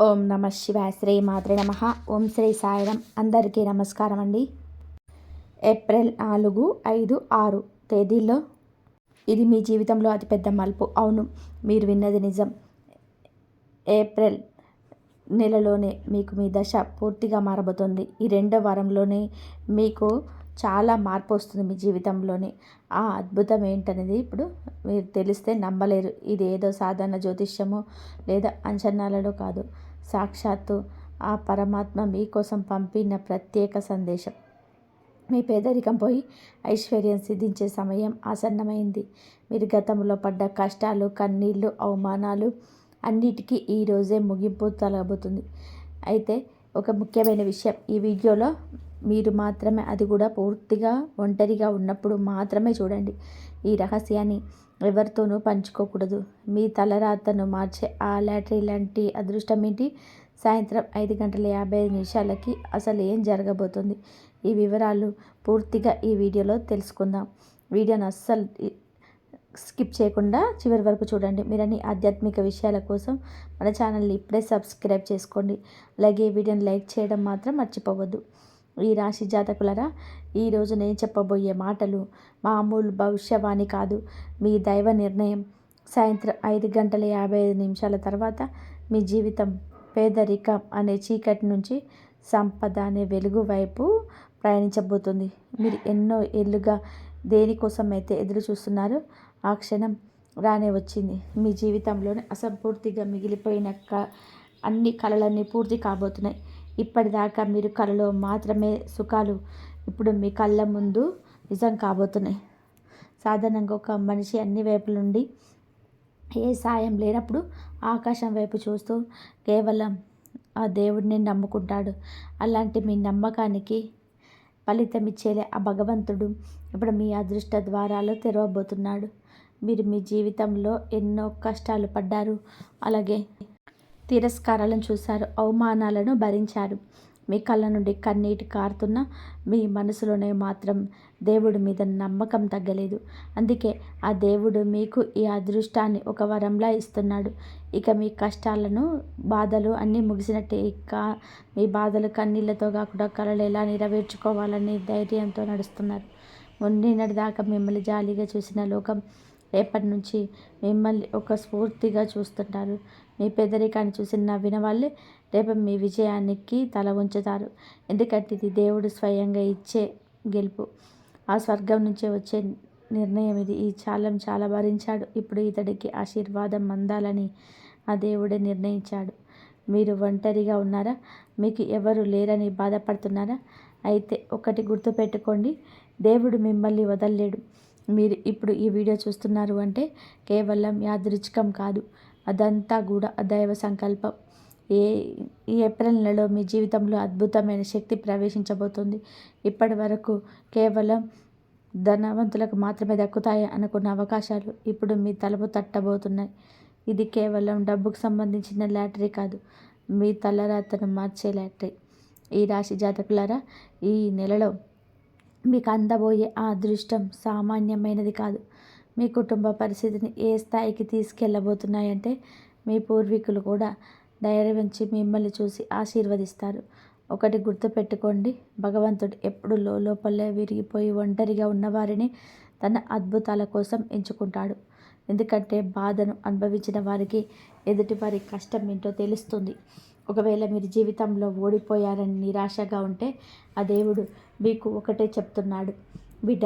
ఓం నమ శివాయ. శ్రీ మాత్రే నమ. ఓం శ్రీ సాయిరం. అందరికీ నమస్కారం అండి. ఏప్రిల్ 4, 5, 6 తేదీల్లో ఇది మీ జీవితంలో అతిపెద్ద మలుపు. అవును, మీరు విన్నది నిజం. ఏప్రిల్ నెలలోనే మీకు మీ దశ పూర్తిగా మారబోతుంది. ఈ 2వ వారంలోనే మీకు చాలా మార్పు వస్తుంది మీ జీవితంలోని. ఆ అద్భుతం ఏంటనేది ఇప్పుడు మీరు తెలిస్తే నమ్మలేరు. ఇది ఏదో సాధారణ జ్యోతిష్యమో లేదా అంచనాలలో కాదు. సాక్షాత్తు ఆ పరమాత్మ మీకోసం పంపిన ప్రత్యేక సందేశం. మీ పేదరికం పోయి ఐశ్వర్యం సిద్ధించే సమయం ఆసన్నమైంది. మీరు గతంలో పడ్డ కష్టాలు, కన్నీళ్ళు, అవమానాలు అన్నిటికీ ఈరోజే ముగింపు తలబోతుంది. అయితే ఒక ముఖ్యమైన విషయం, ఈ వీడియోలో మీరు మాత్రమే, అది కూడా పూర్తిగా ఒంటరిగా ఉన్నప్పుడు మాత్రమే చూడండి. ఈ రహస్యాన్ని ఎవరితోనూ పంచుకోకూడదు. మీ తలరాతను మార్చే ఆ లాటరీ లాంటి అదృష్టం ఏంటి? సాయంత్రం 5:55 అసలు ఏం జరగబోతుంది? ఈ వివరాలు పూర్తిగా ఈ వీడియోలో తెలుసుకుందాం. వీడియోను అస్సలు స్కిప్ చేయకుండా చివరి వరకు చూడండి. మీరన్ని ఆధ్యాత్మిక విషయాల కోసం మన ఛానల్ని ఇప్పుడే సబ్స్క్రైబ్ చేసుకోండి. అలాగే వీడియోని లైక్ చేయడం మాత్రం మర్చిపోవద్దు. ఈ రాశి జాతకులరా, ఈరోజు నేను చెప్పబోయే మాటలు మామూలు భవిష్యవాణి కాదు, మీ దైవ నిర్ణయం. సాయంత్రం 5:55 తర్వాత మీ జీవితం పేదరికం అనే చీకటి నుంచి సంపద అనే వెలుగు వైపు ప్రయాణించబోతుంది. మీరు ఎన్నో ఏళ్ళుగా దేనికోసం అయితే ఎదురు చూస్తున్నారో ఆ క్షణం రానే వచ్చింది. మీ జీవితంలోనే అసంపూర్తిగా మిగిలిపోయిన అన్ని కలలన్నీ పూర్తి కాబోతున్నాయి. ఇప్పటిదాకా మీరు కలలో మాత్రమే సుఖాలు ఇప్పుడు మీ కళ్ళ ముందు నిజం కాబోతున్నాయి. సాధారణంగా ఒక మనిషి అన్ని వైపుల నుండి ఏ సాయం లేనప్పుడు ఆకాశం వైపు చూస్తూ కేవలం ఆ దేవుడిని నమ్ముకుంటాడు. అలాంటి మీ నమ్మకానికి ఫలితం ఇచ్చేలే ఆ భగవంతుడు ఇప్పుడు మీ అదృష్ట ద్వారాలు తెరవబోతున్నాడు. మీరు మీ జీవితంలో ఎన్నో కష్టాలు పడ్డారు, అలాగే తిరస్కారాలను చూశారు, అవమానాలను భరించారు. మీ కళ్ళ నుండి కన్నీటి కారుతున్న మీ మనసులోనే మాత్రం దేవుడి మీద నమ్మకం తగ్గలేదు. అందుకే ఆ దేవుడు మీకు ఈ అదృష్టాన్ని ఒక వరంలా ఇస్తున్నాడు. ఇక మీ కష్టాలను, బాధలు అన్నీ ముగిసినట్టే. ఇక మీ బాధలు కన్నీళ్లతో కాకుండా కలలు ఎలా నెరవేర్చుకోవాలని ధైర్యంతో నడుస్తున్నారు. మొన్నటి దాకా మిమ్మల్ని జాలిగా చూసిన లోకం రేపటి నుంచి మిమ్మల్ని ఒక స్ఫూర్తిగా చూస్తుంటారు. మీ పేదరికాన్ని చూసి నవ్విన వాళ్ళే రేపు మీ విజయానికి తల ఉంచుతారు. ఎందుకంటే ఇది దేవుడు స్వయంగా ఇచ్చే గెలుపు. ఆ స్వర్గం నుంచే వచ్చే నిర్ణయం ఇది. ఈ చాలా భరించాడు. ఇప్పుడు ఇతడికి ఆశీర్వాదం అందాలని ఆ దేవుడే నిర్ణయించాడు. మీరు ఒంటరిగా ఉన్నారా? మీకు ఎవరు లేరని బాధపడుతున్నారా? అయితే ఒకటి గుర్తుపెట్టుకోండి, దేవుడు మిమ్మల్ని వదలలేడు. మీరు ఇప్పుడు ఈ వీడియో చూస్తున్నారు అంటే కేవలం యాదృచ్ఛికం కాదు, అదంతా కూడా దైవ సంకల్పం. ఈ ఏప్రిల్ నెలలో మీ జీవితంలో అద్భుతమైన శక్తి ప్రవేశించబోతుంది. ఇప్పటి వరకు కేవలం ధనవంతులకు మాత్రమే దక్కుతాయి అనుకున్న అవకాశాలు ఇప్పుడు మీ తలుపు తట్టబోతున్నాయి. ఇది కేవలం డబ్బుకు సంబంధించిన లాటరీ కాదు, మీ తలరాతను మార్చే లాటరీ. ఈ రాశి జాతకులారా, ఈ నెలలో మీకు అందబోయే ఆ అదృష్టం సామాన్యమైనది కాదు. మీ కుటుంబ పరిస్థితిని ఏ స్థాయికి తీసుకెళ్ళబోతున్నాయంటే మీ పూర్వీకులు కూడా ధైర్యవంచి మిమ్మల్ని చూసి ఆశీర్వదిస్తారు. ఒకటి గుర్తుపెట్టుకోండి, భగవంతుడు ఎప్పుడు లోపలే విరిగిపోయి ఒంటరిగా ఉన్నవారిని తన అద్భుతాల కోసం ఎంచుకుంటాడు. ఎందుకంటే బాధను అనుభవించిన వారికి ఎదుటి వారి కష్టం ఏంటో తెలుస్తుంది. ఒకవేళ మీరు జీవితంలో ఓడిపోయారని నిరాశగా ఉంటే ఆ దేవుడు మీకు ఒకటే చెప్తున్నాడు, బిడ్డ,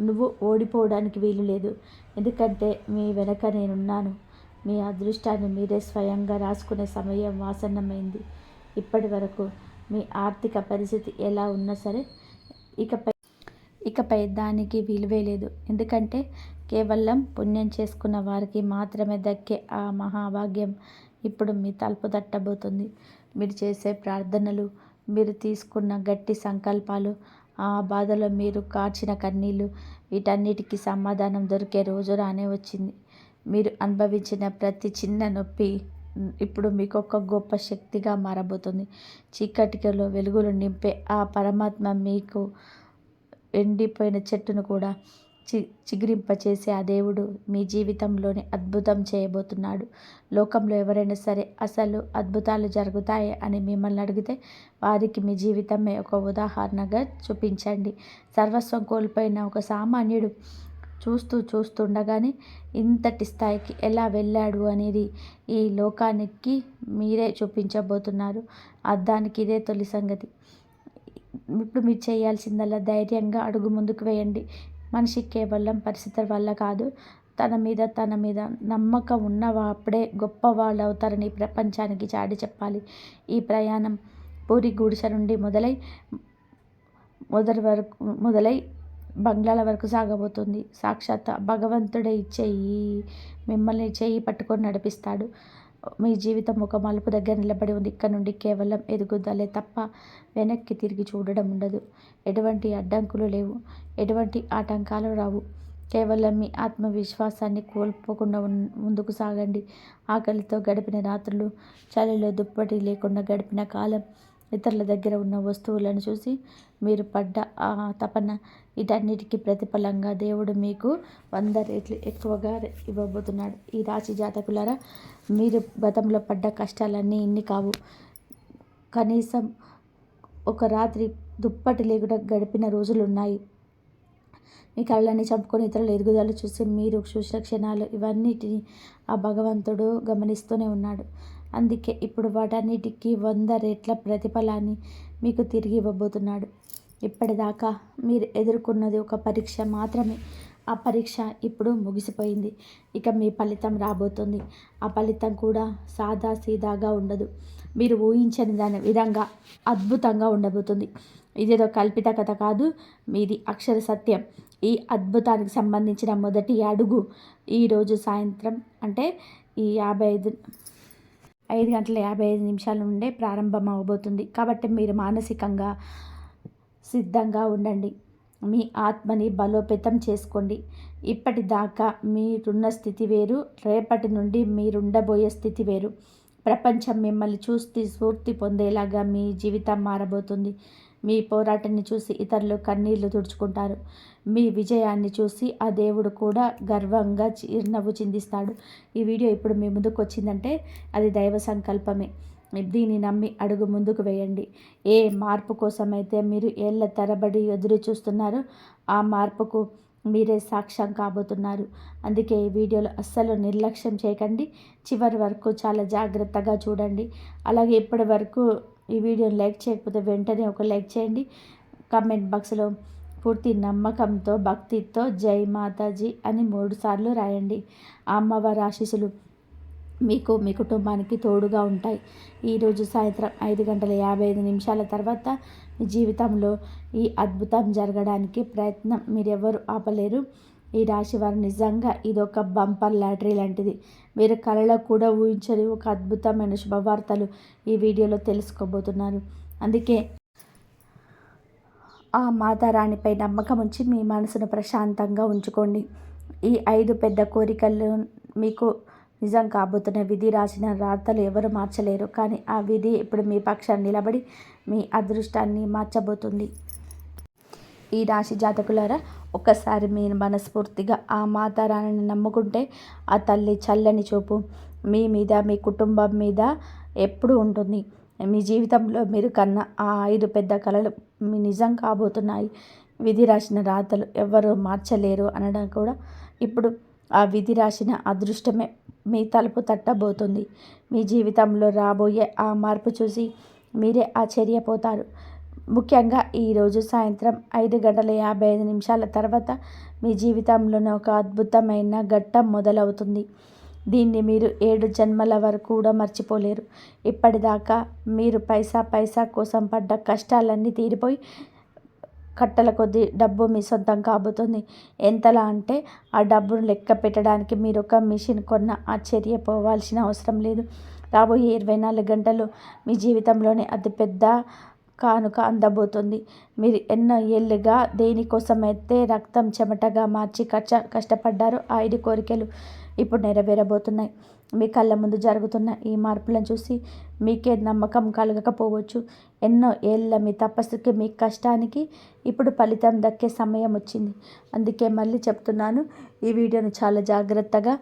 నువ్వు ఓడిపోవడానికి వీలు లేదు. ఎందుకంటే మీ వెనక నేనున్నాను. మీ అదృష్టాన్ని మీరే స్వయంగా రాసుకునే సమయం ఆసన్నమైంది. ఇప్పటి వరకు మీ ఆర్థిక పరిస్థితి ఎలా ఉన్నా సరే ఇకపై దానికి విలువే లేదు. ఎందుకంటే కేవలం పుణ్యం చేసుకున్న వారికి మాత్రమే దక్కే ఆ మహాభాగ్యం ఇప్పుడు మీ తలుపు తట్టబోతుంది. మీరు చేసే ప్రార్థనలు, మీరు తీసుకున్న గట్టి సంకల్పాలు, ఆ బాధలో మీరు కార్చిన కన్నీళ్ళు, వీటన్నిటికీ సమాధానం దొరికే రోజు రానే వచ్చింది. మీరు అనుభవించిన ప్రతి చిన్న నొప్పి ఇప్పుడు మీకు ఒక గొప్ప శక్తిగా మారబోతుంది. చీకటిలో వెలుగులు నింపే ఆ పరమాత్మ మీకు ఎండిపోయిన చెట్టును కూడా చిగురింపచేసే ఆ దేవుడు మీ జీవితంలోని అద్భుతం చేయబోతున్నాడు. లోకంలో ఎవరైనా సరే అసలు అద్భుతాలు జరుగుతాయి అని మిమ్మల్ని అడిగితే వారికి మీ జీవితమే ఒక ఉదాహరణగా చూపించండి. సర్వస్వం కోల్పోయిన ఒక సామాన్యుడు చూస్తుండగానే ఇంతటి స్థాయికి ఎలా వెళ్ళాడు అనేది ఈ లోకానికి మీరే చూపించబోతున్నారు. దానికి ఇదే తొలి సంగతి. ఇప్పుడు మీరు చేయాల్సిందల్లా ధైర్యంగా అడుగు ముందుకు వేయండి. మనిషి కేవలం పరిస్థితుల వల్ల కాదు, తన మీద నమ్మకం ఉన్నవాప్పుడే గొప్పవాళ్ళు అవుతారని ప్రపంచానికి చాటి చెప్పాలి. ఈ ప్రయాణం పూరి గుడిసె నుండి మొదలై బంగ్లాల వరకు సాగబోతుంది. సాక్షాత్ భగవంతుడే మిమ్మల్ని చేయి పట్టుకొని నడిపిస్తాడు. మీ జీవితం ఒక మలుపు దగ్గర నిలబడి ఉంది. ఇక్కడ నుండి కేవలం ఎదుగుదలే తప్ప వెనక్కి తిరిగి చూడడం ఉండదు. ఎటువంటి అడ్డంకులు లేవు, ఎటువంటి ఆటంకాలు రావు. కేవలం మీ ఆత్మవిశ్వాసాన్ని కోల్పోకుండా ముందుకు సాగండి. ఆకలితో గడిపిన రాత్రులు, చలిలో దుప్పటి లేకుండా గడిపిన కాలం, ఇతరుల దగ్గర ఉన్న వస్తువులను చూసి మీరు పడ్డ ఆ తపన, వీటన్నిటికీ ప్రతిఫలంగా దేవుడు మీకు 100 రెట్లు ఎక్కువగా ఇవ్వబోతున్నాడు. ఈ రాశి జాతకులారా, మీరు గతంలో పడ్డ కష్టాలన్నీ ఇన్ని కావు. కనీసం ఒక రాత్రి దుప్పటి లేకుండా గడిపిన రోజులున్నాయి. మీ కళ్ళని చంపుకొని ఇతరుల ఎదుగుదల చూసి మీరు చూసిన క్షణాలు, ఇవన్నిటిని ఆ భగవంతుడు గమనిస్తూనే ఉన్నాడు. అందుకే ఇప్పుడు వాటన్నిటికీ 100 రెట్ల ప్రతిఫలాన్ని మీకు తిరిగి ఇవ్వబోతున్నాడు. ఇప్పటిదాకా మీరు ఎదుర్కొన్నది ఒక పరీక్ష మాత్రమే. ఆ పరీక్ష ఇప్పుడు ముగిసిపోయింది. ఇక మీ ఫలితం రాబోతుంది. ఆ ఫలితం కూడా సాదాసీదాగా ఉండదు. మీరు ఊహించని దాని విధంగా అద్భుతంగా ఉండబోతుంది. ఇదేదో కల్పిత కథ కాదు, మీది అక్షర సత్యం. ఈ అద్భుతానికి సంబంధించిన మొదటి అడుగు ఈరోజు సాయంత్రం అంటే ఈ 5 గంటల 55 నిమిషాల నుండే ప్రారంభం అవబోతుంది. కాబట్టి మీరు మానసికంగా సిద్ధంగా ఉండండి. మీ ఆత్మని బలోపేతం చేసుకోండి. ఇప్పటిదాకా మీరున్న స్థితి వేరు, రేపటి నుండి మీరుండబోయే స్థితి వేరు. ప్రపంచం మిమ్మల్ని చూసి స్ఫూర్తి పొందేలాగా మీ జీవితం మారబోతుంది. మీ పోరాటాన్ని చూసి ఇతరులు కన్నీళ్లు తుడుచుకుంటారు. మీ విజయాన్ని చూసి ఆ దేవుడు కూడా గర్వంగా చిరునవ్వు చిందిస్తాడు. ఈ వీడియో ఇప్పుడు మీ ముందుకు వచ్చిందంటే అది దైవ సంకల్పమే. దీన్ని నమ్మి అడుగు ముందుకు వేయండి. ఏ మార్పు కోసమైతే మీరు ఏళ్ల తరబడి ఎదురు చూస్తున్నారో ఆ మార్పుకు మీరే సాక్ష్యం కాబోతున్నారు. అందుకే ఈ వీడియోలో అస్సలు నిర్లక్ష్యం చేయకండి. చివరి వరకు చాలా జాగ్రత్తగా చూడండి. అలాగే ఇప్పటి వరకు ఈ వీడియోని లైక్ చేయకపోతే వెంటనే ఒక లైక్ చేయండి. కామెంట్ బాక్స్లో పూర్తి నమ్మకంతో, భక్తితో జై మాతాజీ అని 3 సార్లు రాయండి. ఆ అమ్మవారి ఆశీస్సులు మీకు, మీ కుటుంబానికి తోడుగా ఉంటాయి. ఈరోజు సాయంత్రం 5 గంటల 55 నిమిషాల తర్వాత మీ జీవితంలో ఈ అద్భుతం జరగడానికి ప్రయత్నం మీరెవరు ఆపలేరు. ఈ రాశి వారు నిజంగా ఇదొక బంపర్ లాటరీ లాంటిది. మీరు కలలో కూడా ఊహించని ఒక అద్భుతమైన శుభవార్తలు ఈ వీడియోలో తెలుసుకోబోతున్నారు. అందుకే ఆ మాతారాణిపై నమ్మకం ఉంచి మీ మనసును ప్రశాంతంగా ఉంచుకోండి. ఈ 5 పెద్ద కోరికలు మీకు నిజం కాబోతున్న విధి రాసిన రాతలు ఎవరు మార్చలేరు. కానీ ఆ విధి ఇప్పుడు మీ పక్షాన్ని నిలబడి మీ అదృష్టాన్ని మార్చబోతుంది. ఈ రాశి జాతకులారా, ఒక్కసారి మీరు మనస్ఫూర్తిగా ఆ మాతారాణిని నమ్ముకుంటే ఆ తల్లి చల్లని చూపు మీ మీద, మీ కుటుంబం మీద ఎప్పుడూ ఉంటుంది. మీ జీవితంలో మీరు కన్న ఆ 5 పెద్ద కలలు మీ నిజం కాబోతున్నాయి. విధి రాసిన రాతలు ఎవరు మార్చలేరు అనడం కూడా ఇప్పుడు ఆ విధి రాసిన అదృష్టమే మీ తలుపు తట్టబోతుంది. మీ జీవితంలో రాబోయే ఆ మార్పు చూసి మీరే ఆశ్చర్యపోతారు. ముఖ్యంగా ఈరోజు సాయంత్రం 5 గంటల 55 నిమిషాల తర్వాత మీ జీవితంలోనే ఒక అద్భుతమైన ఘట్టం మొదలవుతుంది. దీన్ని మీరు 7 జన్మల వరకు కూడా మర్చిపోలేరు. ఇప్పటిదాకా మీరు పైసా కోసం పడ్డ కష్టాలన్నీ తీరిపోయి కట్టల కొద్దీ డబ్బు మీ సొంతం కాబోతుంది. ఎంతలా అంటే ఆ డబ్బును లెక్క పెట్టడానికి మీరు ఒక మిషన్ కొన్న ఆశ్చర్యపోవాల్సిన అవసరం లేదు. రాబోయే 24 గంటలు మీ జీవితంలోనే అతిపెద్ద కానుక అందబోతుంది. మీరు ఎన్నో ఏళ్ళుగా దేనికోసమైతే రక్తం చెమటగా మార్చి కష్టపడ్డారో ఆ 5 కోరికలు ఇప్పుడు నెరవేరబోతున్నాయి. మీ కళ్ళ ముందు జరుగుతున్న ఈ మార్పులను చూసి మీకే నమ్మకం కలగకపోవచ్చు. ఎన్నో ఏళ్ళ మీ తపస్సుకి, మీ కష్టానికి ఇప్పుడు ఫలితం దక్కే సమయం వచ్చింది. అందుకే మళ్ళీ చెప్తున్నాను, ఈ వీడియోని చాలా జాగ్రత్తగా,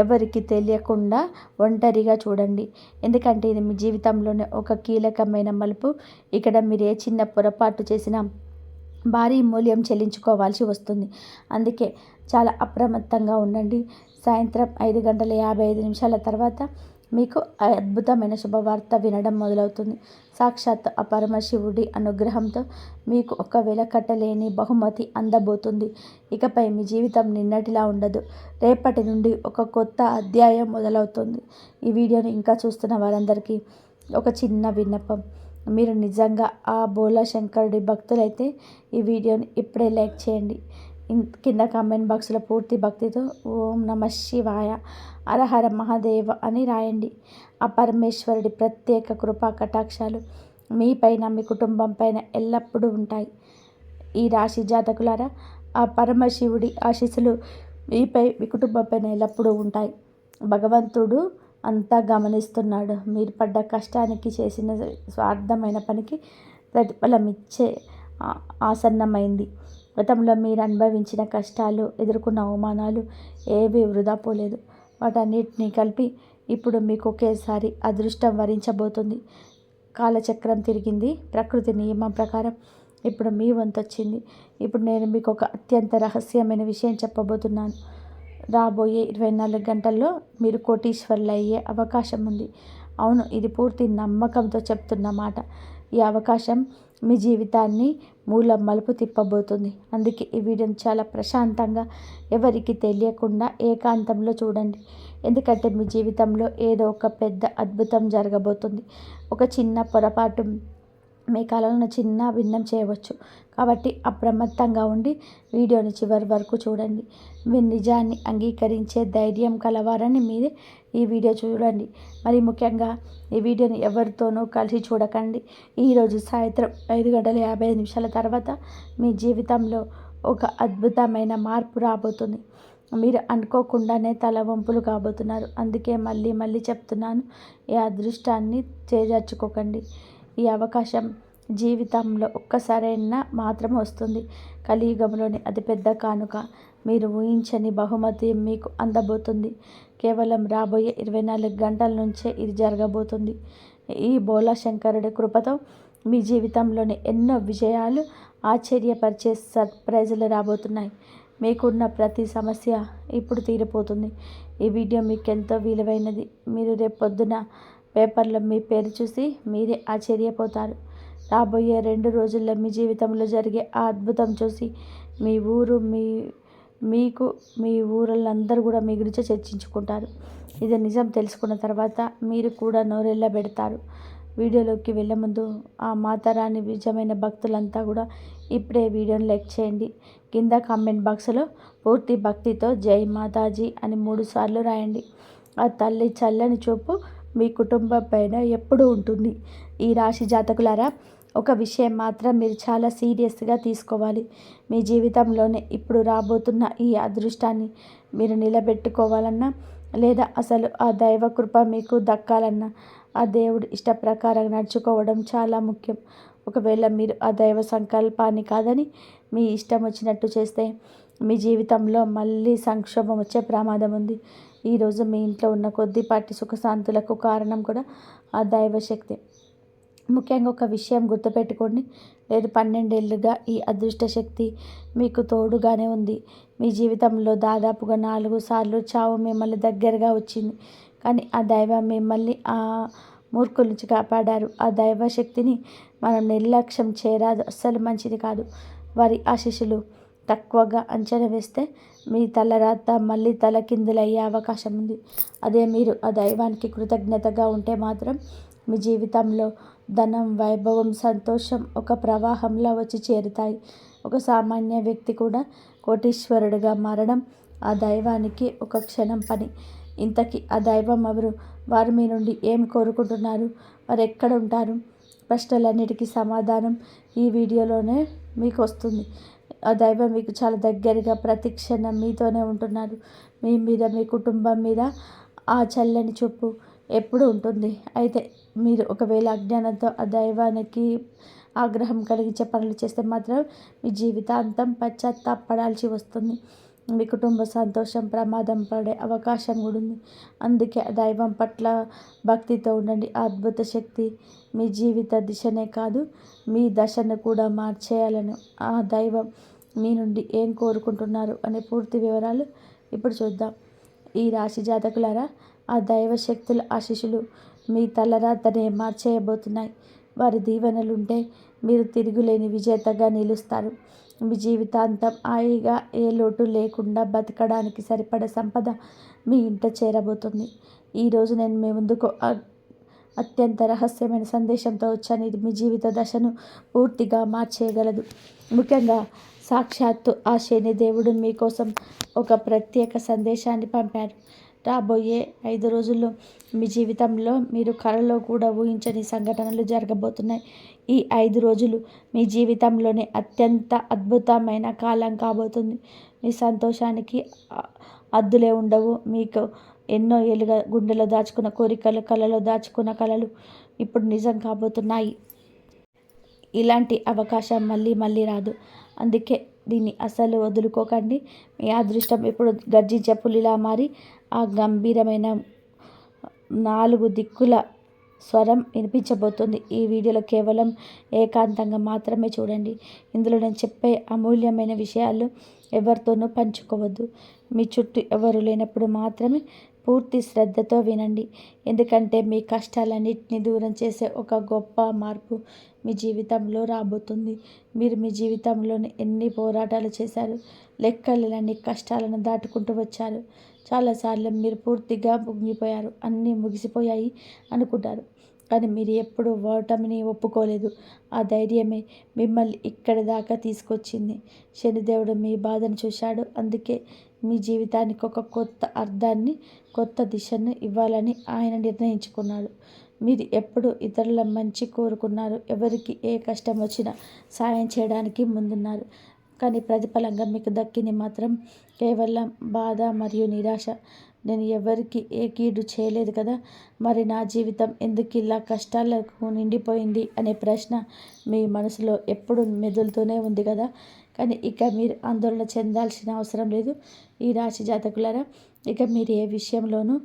ఎవరికి తెలియకుండా ఒంటరిగా చూడండి. ఎందుకంటే ఇది మీ జీవితంలోనే ఒక కీలకమైన మలుపు. ఇక్కడ మీరు ఏ చిన్న పొరపాటు చేసినా భారీ మూల్యం చెల్లించుకోవాల్సి వస్తుంది. అందుకే చాలా అప్రమత్తంగా ఉండండి. సాయంత్రం 5:55 తర్వాత మీకు అద్భుతమైన శుభవార్త వినడం మొదలవుతుంది. సాక్షాత్ ఆ పరమశివుడి అనుగ్రహంతో మీకు ఒక వెలకట్టలేని బహుమతి అందబోతుంది. ఇకపై మీ జీవితం నిన్నటిలా ఉండదు. రేపటి నుండి ఒక కొత్త అధ్యాయం మొదలవుతుంది. ఈ వీడియోని ఇంకా చూస్తున్న వారందరికీ ఒక చిన్న విన్నపం. మీరు నిజంగా ఆ బోలా శంకరుడి భక్తులైతే ఈ వీడియోని ఇప్పుడే లైక్ చేయండి. కింద కామెంట్ బాక్స్లో పూర్తి భక్తితో ఓం నమ శివాయ, హరహర మహాదేవ అని రాయండి. ఆ పరమేశ్వరుడి ప్రత్యేక కృపా కటాక్షాలు మీపైన, మీ కుటుంబం పైన ఎల్లప్పుడూ ఉంటాయి. ఈ రాశి జాతకులారా, ఆ పరమశివుడి ఆశీస్సులు మీపై, మీ కుటుంబం పైన ఎల్లప్పుడూ ఉంటాయి. భగవంతుడు అంతా గమనిస్తున్నాడు. మీరు పడ్డ కష్టానికి, చేసిన స్వార్థమైన పనికి ప్రతిఫలం ఇచ్చే ఆసన్నమైంది. గతంలో మీరు అనుభవించిన కష్టాలు, ఎదుర్కొన్న అవమానాలు ఏవీ వృధా పోలేదు. వాటన్నిటినీ కలిపి ఇప్పుడు మీకు ఒకేసారి అదృష్టం వరించబోతుంది. కాలచక్రం తిరిగింది. ప్రకృతి నియమం ప్రకారం ఇప్పుడు మీ వంతు వచ్చింది. ఇప్పుడు నేను మీకు ఒక అత్యంత రహస్యమైన విషయం చెప్పబోతున్నాను. రాబోయే 24 గంటల్లో మీరు కోటీశ్వరులు అయ్యే అవకాశం ఉంది. అవును, ఇది పూర్తి నమ్మకంతో చెప్తున్న మాట. ఈ అవకాశం మీ జీవితాన్ని మూల మలుపు తిప్పబోతుంది. అందుకే ఈ వీడియోని చాలా ప్రశాంతంగా, ఎవరికి తెలియకుండా ఏకాంతంలో చూడండి. ఎందుకంటే మీ జీవితంలో ఏదో ఒక పెద్ద అద్భుతం జరగబోతుంది. ఒక చిన్న పొరపాటు మీ కళలను చిన్న భిన్నం చేయవచ్చు. కాబట్టి అప్రమత్తంగా ఉండి వీడియోని చివరి వరకు చూడండి. మీ నిజాన్ని అంగీకరించే ధైర్యం కలవారని మీరే ఈ వీడియో చూడండి. మరి ముఖ్యంగా ఈ వీడియోని ఎవరితోనూ కలిసి చూడకండి. ఈరోజు సాయంత్రం 5:55 తర్వాత మీ జీవితంలో ఒక అద్భుతమైన మార్పు రాబోతుంది. మీరు అనుకోకుండానే తలవంపులు కాబోతున్నారు. అందుకే మళ్ళీ మళ్ళీ చెప్తున్నాను, ఈ అదృష్టాన్ని చేజార్చుకోకండి. ఈ అవకాశం జీవితంలో ఒక్కసారైనా మాత్రం వస్తుంది. కలియుగంలోని అతిపెద్ద కానుక, మీరు ఊహించని బహుమతి మీకు అందబోతుంది. కేవలం రాబోయే 24 గంటల నుంచే ఇది జరగబోతుంది. ఈ బోలా శంకరుడి కృపతో మీ జీవితంలోని ఎన్నో విజయాలు, ఆశ్చర్యపరిచే సర్ప్రైజులు రాబోతున్నాయి. మీకున్న ప్రతి సమస్య ఇప్పుడు తీరిపోతుంది. ఈ వీడియో మీకు ఎంతో విలువైనది. మీరు రేపు పొద్దున పేపర్లో మీ పేరు చూసి మీరే ఆశ్చర్యపోతారు. రాబోయే 2 రోజుల్లో మీ జీవితంలో జరిగే ఆ అద్భుతం చూసి మీ ఊరు, మీ ఊరోళ్ళందరూ కూడా మీ గురించి చర్చించుకుంటారు. ఇది నిజం తెలుసుకున్న తర్వాత మీరు కూడా నోరెళ్ళబెడతారు. వీడియోలోకి వెళ్ళే ముందు ఆ మాతారాణి నిజమైన భక్తులంతా కూడా ఇప్పుడే వీడియోని లైక్ చేయండి. కింద కామెంట్ బాక్స్లో పూర్తి భక్తితో జై మాతాజీ అని 3 సార్లు రాయండి. ఆ తల్లి చల్లని చూపు మీ కుటుంబం పైన ఎప్పుడూ ఉంటుంది. ఈ రాశి జాతకులారా, ఒక విషయం మాత్రం మీరు చాలా సీరియస్గా తీసుకోవాలి. మీ జీవితంలోనే ఇప్పుడు రాబోతున్న ఈ అదృష్టాన్ని మీరు నిలబెట్టుకోవాలన్నా, లేదా అసలు ఆ దైవ కృప మీకు దక్కాలన్నా, ఆ దేవుడి ఇష్ట ప్రకారం నడుచుకోవడం చాలా ముఖ్యం. ఒకవేళ మీరు ఆ దైవ సంకల్పాన్ని కాదని మీ ఇష్టం వచ్చినట్టు చేస్తే మీ జీవితంలో మళ్ళీ సంక్షోభం వచ్చే ప్రమాదం ఉంది. ఈరోజు మీ ఇంట్లో ఉన్న కొద్దిపాటి సుఖశాంతులకు కారణం కూడా ఆ దైవశక్తి. ముఖ్యంగా ఒక విషయం గుర్తుపెట్టుకోండి, లేదు 12 ఏళ్ళుగా ఈ అదృష్ట శక్తి మీకు తోడుగానే ఉంది. మీ జీవితంలో దాదాపుగా 4 సార్లు చావు మిమ్మల్ని దగ్గరగా వచ్చింది. కానీ ఆ దైవం మిమ్మల్ని ఆ మూర్ఖుల నుంచి కాపాడారు. ఆ దైవశక్తిని మనం నిర్లక్ష్యం చేయరాదు, అస్సలు మంచిది కాదు. వారి ఆశీస్సులు తక్కువగా అంచనా వేస్తే మీ తలరాత మళ్ళీ తలకిందులయ్యే అవకాశం ఉంది. అదే మీరు ఆ దైవానికి కృతజ్ఞతగా ఉంటే మాత్రం మీ జీవితంలో ధనం, వైభవం, సంతోషం ఒక ప్రవాహంలా వచ్చి చేరుతాయి. ఒక సామాన్య వ్యక్తి కూడా కోటీశ్వరుడిగా మారడం ఆ దైవానికి ఒక క్షణం పని. ఇంతకీ ఆ దైవం ఎవరు? వారు మీ నుండి ఏం కోరుకుంటున్నారు? వారు ఎక్కడ ఉంటారు? ప్రశ్నలన్నిటికీ సమాధానం ఈ వీడియోలోనే మీకు వస్తుంది. ఆ దైవం మీకు చాలా దగ్గరగా ప్రతి క్షణం మీతోనే ఉంటున్నారు. మీ మీద, మీ కుటుంబం మీద ఆ చల్లని చూపు ఎప్పుడు ఉంటుంది. అయితే మీరు ఒకవేళ అజ్ఞానంతో ఆ దైవానికి ఆగ్రహం కలిగించే పనులు చేస్తే మాత్రం మీ జీవితాంతం పశ్చాత్తాపడాల్సి వస్తుంది. మీ కుటుంబ సంతోషం ప్రమాదం పడే అవకాశం కూడా ఉంది. అందుకే ఆ దైవం పట్ల భక్తితో ఉండండి. ఆ అద్భుత శక్తి మీ జీవిత దిశనే కాదు, మీ దశను కూడా మార్చేయాలని ఆ దైవం మీ నుండి ఏం కోరుకుంటున్నారు అనే పూర్తి వివరాలు ఇప్పుడు చూద్దాం. ఈ రాశి జాతకులారా, ఆ దైవ శక్తుల ఆశీస్సులు మీ తలరాతనే మార్చేయబోతున్నాయి. వారి దీవెనలుంటే మీరు తిరుగులేని విజేతగా నిలుస్తారు. మీ జీవితాంతం హాయిగా ఏ లోటు లేకుండా బతకడానికి సరిపడ సంపద మీ ఇంట చేరబోతుంది. ఈరోజు నేను మీ ముందుకు అత్యంత రహస్యమైన సందేశంతో వచ్చాను. ఇది మీ జీవిత దశను పూర్తిగా మార్చేయగలదు. ముఖ్యంగా సాక్షాత్తు ఆ శనిదేవుడు మీకోసం ఒక ప్రత్యేక సందేశాన్ని పంపారు. రాబోయే 5 రోజుల్లో మీ జీవితంలో మీరు కలలో కూడా ఊహించని సంఘటనలు జరగబోతున్నాయి. ఈ 5 రోజులు మీ జీవితంలోనే అత్యంత అద్భుతమైన కాలం కాబోతుంది. మీ సంతోషానికి హద్దులే ఉండవు. మీకు ఎన్నో ఏళ్ళుగా గుండెలో దాచుకున్న కోరికలు, కలలో దాచుకున్న కలలు ఇప్పుడు నిజం కాబోతున్నాయి. ఇలాంటి అవకాశం మళ్ళీ రాదు. అందుకే దీన్ని అసలు వదులుకోకండి. మీ అదృష్టం ఇప్పుడు గర్జించే పులిలా మారి ఆ గంభీరమైన 4 దిక్కుల స్వరం వినిపించబోతుంది. ఈ వీడియోలో కేవలం ఏకాంతంగా మాత్రమే చూడండి. ఇందులో నేను చెప్పే అమూల్యమైన విషయాలు ఎవరితోనూ పంచుకోవద్దు. మీ చుట్టూ ఎవరు లేనప్పుడు మాత్రమే పూర్తి శ్రద్ధతో వినండి. ఎందుకంటే మీ కష్టాలన్నింటినీ దూరం చేసే ఒక గొప్ప మార్పు మీ జీవితంలో రాబోతుంది. మీరు మీ జీవితంలోని ఎన్ని పోరాటాలు చేశారు, లెక్కలేనన్ని కష్టాలను దాటుకుంటూ వచ్చారు. చాలాసార్లు మీరు పూర్తిగా ముగిపోయారు, అన్నీ ముగిసిపోయాయి అనుకుంటారు. కానీ మీరు ఎప్పుడూ ఓటమిని ఒప్పుకోలేదు. ఆ ధైర్యమే మిమ్మల్ని ఇక్కడి దాకా తీసుకొచ్చింది. శనిదేవుడు మీ బాధను చూశాడు. అందుకే మీ జీవితానికి ఒక కొత్త అర్థాన్ని, కొత్త దిశను ఇవ్వాలని ఆయన నిర్ణయించుకున్నాడు. మీరు ఎప్పుడు ఇతరుల మంచి కోరుకున్నారు. ఎవరికి ఏ కష్టం వచ్చినా సాయం చేయడానికి ముందున్నారు. కానీ ప్రతిఫలంగా మీకు దక్కింది మాత్రం కేవలం బాధ మరియు నిరాశ. నేను ఎవరికి ఏ కీడు చేయలేదు కదా, మరి నా జీవితం ఎందుకు ఇలా కష్టాలకు నిండిపోయింది అనే ప్రశ్న మీ మనసులో ఎప్పుడు మెదులుతూనే ఉంది కదా. కానీ ఇక మీరు ఆందోళన చెందాల్సిన అవసరం లేదు. ఈ రాశి జాతకులారా, ఇక మీరు ఏ విషయంలోనూ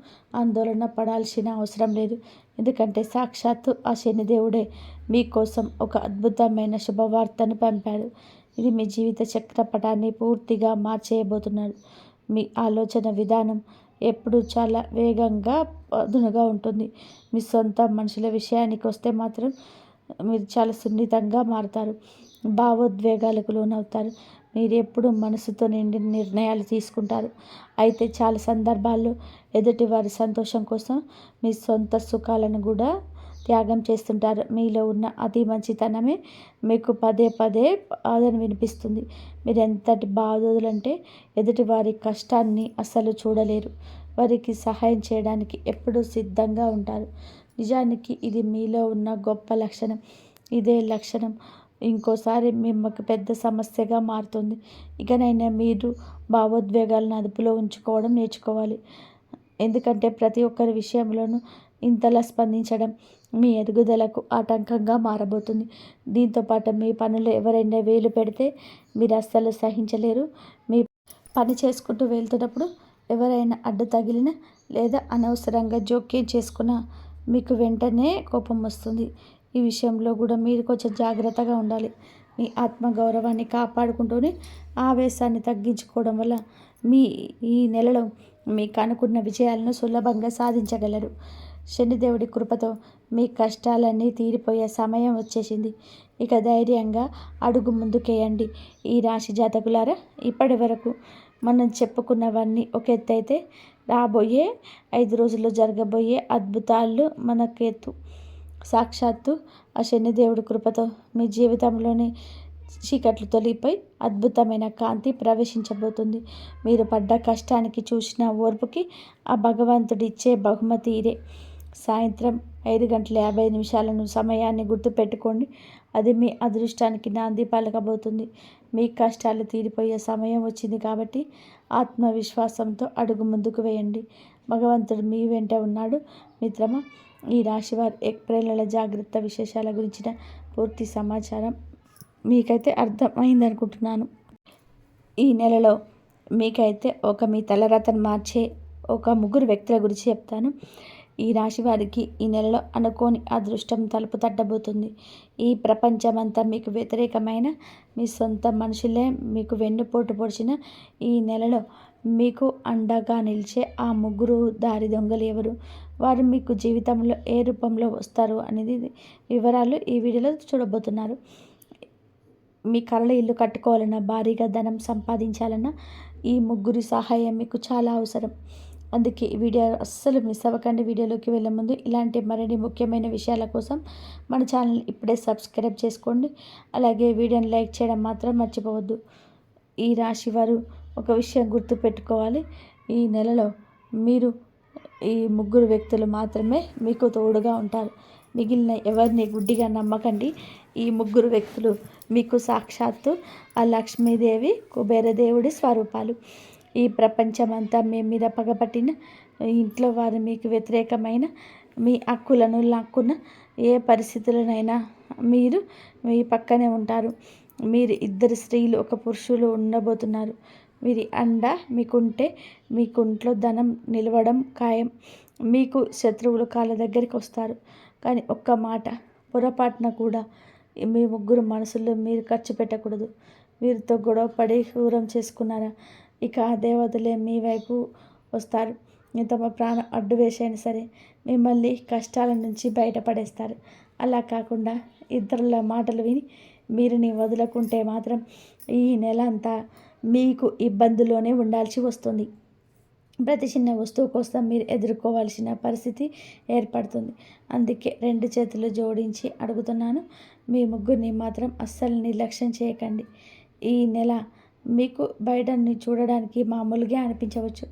ఆందోళన పడాల్సిన అవసరం లేదు. ఎందుకంటే సాక్షాత్తు ఆ శనిదేవుడే మీకోసం ఒక అద్భుతమైన శుభవార్తను పంపాడు. ఇది మీ జీవిత చక్రపటాన్ని పూర్తిగా మార్చేయబోతున్నాడు. మీ ఆలోచన విధానం ఎప్పుడు చాలా వేగంగా పదునుగా ఉంటుంది. మీ సొంత మనుషుల విషయానికి వస్తే మాత్రం మీరు చాలా సున్నితంగా మారుతారు, భావోద్వేగాలకు లోనవుతారు. మీరు ఎప్పుడు మనసుతో నిండిన నిర్ణయాలు తీసుకుంటారు. అయితే చాలా సందర్భాల్లో ఎదుటి వారి సంతోషం కోసం మీ సొంత సుఖాలను కూడా త్యాగం చేస్తుంటారు. మీలో ఉన్న అతి మంచితనమే మీకు పదే బాధను వినిపిస్తుంది. మీరు ఎంతటి బాధోదులంటే ఎదుటి వారి కష్టాన్ని అస్సలు చూడలేరు. వారికి సహాయం చేయడానికి ఎప్పుడూ సిద్ధంగా ఉంటారు. నిజానికి ఇది మీలో ఉన్న గొప్ప లక్షణం. ఇదే లక్షణం ఇంకోసారి మిమ్మల్ని పెద్ద సమస్యగా మారుతుంది. ఇకనైనా మీరు భావోద్వేగాలను అదుపులో ఉంచుకోవడం నేర్చుకోవాలి. ఎందుకంటే ప్రతి ఒక్కరి విషయంలోనూ ఇంతలా స్పందించడం మీ ఎదుగుదలకు ఆటంకంగా మారబోతుంది. దీంతోపాటు మీ పనులు ఎవరైనా వేలు పెడితే మీరు అస్సలు సహించలేరు. మీ పని చేసుకుంటూ వెళ్తున్నప్పుడు ఎవరైనా అడ్డు తగిలినా లేదా అనవసరంగా జోక్యం చేసుకున్నా మీకు వెంటనే కోపం వస్తుంది. ఈ విషయంలో కూడా మీరు కొంచెం జాగ్రత్తగా ఉండాలి. మీ ఆత్మగౌరవాన్ని కాపాడుకుంటూనే ఆవేశాన్ని తగ్గించుకోవడం వల్ల ఈ నెలలో మీకు అనుకున్న విజయాలను సులభంగా సాధించగలరు. శనిదేవుడి కృపతో మీ కష్టాలన్నీ తీరిపోయే సమయం వచ్చేసింది. ఇక ధైర్యంగా అడుగు ముందుకేయండి. ఈ రాశి జాతకులారా, ఇప్పటి వరకు మనం చెప్పుకున్నవన్నీ ఒక ఎత్తు అయితే రాబోయే 5 రోజుల్లో జరగబోయే అద్భుతాలు మనకెత్తు. సాక్షాత్తు ఆ శనిదేవుడి కృపతో మీ జీవితంలోని చీకట్లు తొలిగిపోయి అద్భుతమైన కాంతి ప్రవేశించబోతుంది. మీరు పడ్డ కష్టానికి చూసిన ఓర్పుకి ఆ భగవంతుడిచ్చే బహుమతి ఇదే. సాయంత్రం 5:50 సమయాన్ని గుర్తుపెట్టుకోండి. అది మీ అదృష్టానికి నాంది పలకబోతుంది. మీ కష్టాలు తీరిపోయే సమయం వచ్చింది కాబట్టి ఆత్మవిశ్వాసంతో అడుగు ముందుకు వేయండి. భగవంతుడు మీ వెంట ఉన్నాడు. మిత్రమా, ఈ రాశివారి ఏప్రిల్ నెల జాగ్రత్త విశేషాల గురించిన పూర్తి సమాచారం మీకైతే అర్థమైందనుకుంటున్నాను. ఈ నెలలో మీకైతే మీ తలరాతను మార్చే ఒక 3 వ్యక్తుల గురించి చెప్తాను. ఈ రాశి వారికి ఈ నెలలో అనుకోని అదృష్టం తలుపు తట్టబోతుంది. ఈ ప్రపంచమంతా మీకు వ్యతిరేకమైన మీ సొంత మనుషులే మీకు వెన్నుపోటు పొడిచిన ఈ నెలలో మీకు అండగా నిలిచే ఆ 3 దారి దొంగలు ఎవరు, వారు మీకు జీవితంలో ఏ రూపంలో వస్తారు అనేది వివరాలు ఈ వీడియోలో చూడబోతున్నారు. మీ కలల ఇల్లు కట్టుకోవాలన్నా, భారీగా ధనం సంపాదించాలన్నా ఈ 3 సహాయం మీకు చాలా అవసరం. అందుకే ఈ వీడియో అస్సలు మిస్ అవ్వకండి. వీడియోలోకి వెళ్ళే ముందు ఇలాంటి మరిన్ని ముఖ్యమైన విషయాల కోసం మన ఛానల్ ఇప్పుడే సబ్స్క్రైబ్ చేసుకోండి. అలాగే వీడియోని లైక్ చేయడం మాత్రం మర్చిపోవద్దు. ఈ రాశి వారు ఒక విషయం గుర్తుపెట్టుకోవాలి. ఈ నెలలో మీరు ఈ 3 వ్యక్తులు మాత్రమే మీకు తోడుగా ఉంటారు. మిగిలిన ఎవరిని గుడ్డిగా నమ్మకండి. ఈ 3 వ్యక్తులు మీకు సాక్షాత్తు ఆ లక్ష్మీదేవి, కుబేరదేవుడి స్వరూపాలు. ఈ ప్రపంచమంతా మీ మీద పగపట్టిన, ఇంట్లో వారు మీకు వ్యతిరేకమైన, మీ హక్కులను లాక్కున్న ఏ పరిస్థితులనైనా మీరు మీ పక్కనే ఉంటారు. మీరు 2 స్త్రీలు, 1 పురుషులు ఉండబోతున్నారు. వీరి అండ మీకుంటే మీకు ఇంట్లో ధనం నిలవడం ఖాయం. మీకు శత్రువులు కాళ్ళ దగ్గరికి వస్తారు. కానీ ఒక్క మాట, పొరపాటున కూడా మీ 3 మనసుల్లో మీరు ఖర్చు పెట్టకూడదు. వీరితో గొడవ పడి దూరం చేసుకున్నారా, ఇక ఆ దేవతలే మీ వైపు వస్తారు. తమ ప్రాణం అడ్డు వేసైనా సరే మిమ్మల్ని కష్టాల నుంచి బయటపడేస్తారు. అలా కాకుండా ఇతరుల మాటలు విని మీరుని వదులుకుంటే మాత్రం ఈ నెల అంతా మీకు ఇబ్బందుల్లోనే ఉండాల్సి వస్తుంది. ప్రతి చిన్న వస్తువు కోసం మీరు ఎదుర్కోవాల్సిన పరిస్థితి ఏర్పడుతుంది. అందుకే 2 చేతులు జోడించి అడుగుతున్నాను, మీ 3 మాత్రం అస్సలు నిర్లక్ష్యం చేయకండి. ఈ నెల మీకు బయటని చూడడానికి మామూలుగా అనిపించవచ్చు,